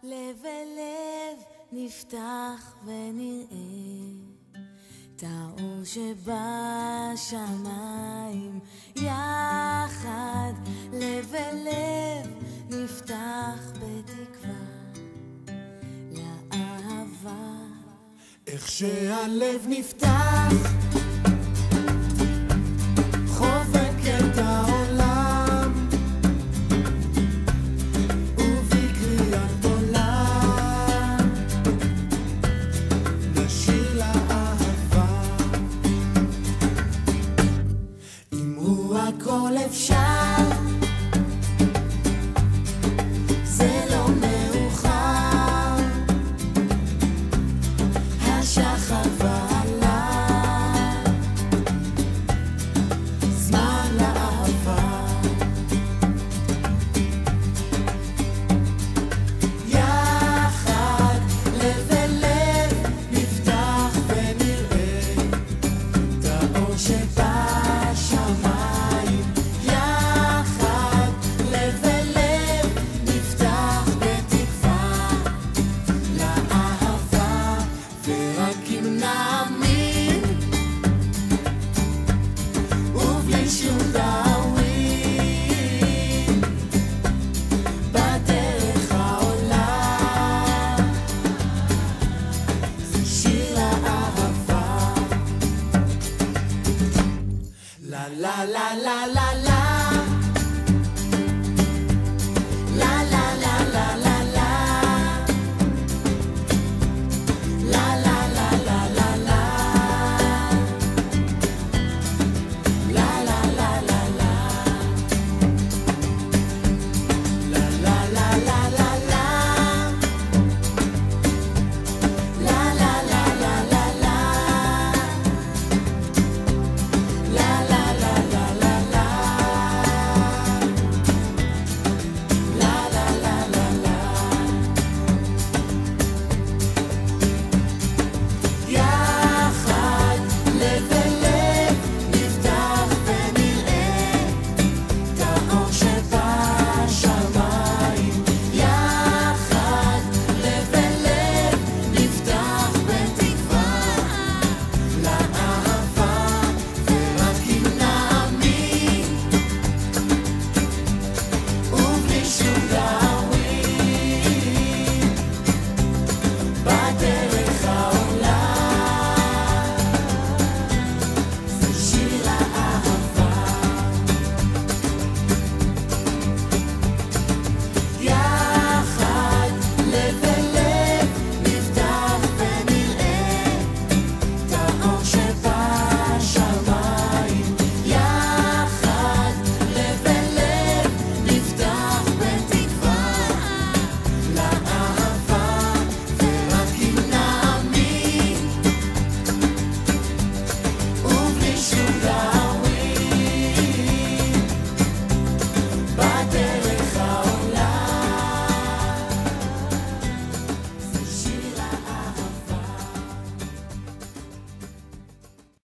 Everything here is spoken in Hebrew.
לב אל לב נפתח ונראה את האור שבשמיים. יחד לב אל לב נפתח בתקווה לאהבה. איך שהלב נפתח חובק את העולם ובקריאת עולם נשיר לאהבה. אמרו הכל אפשר, זה לא מאוחר, השחר ועלה, זמן לאהבה. יחד לב אל לב נפתח ונראה את האור שבשמיים. יחד לב אל לב נפתח בתקווה לאהבה. ורק אם נאמין ובלי שום דאווין בדרך העולם זה שיר לאהבה. לה לה לה לה לה לה לה לה לה לה לה לה לה לה לה לה לה La la la la la La la la la la la La la la la la la La la la la la la La la la la la. יחד לב אל לב נפתח ונראה את האור שבשמיים. יחד לב אל לב נפתח בתקווה לאהבה. ורק אם נאמין ובלי שום דאגה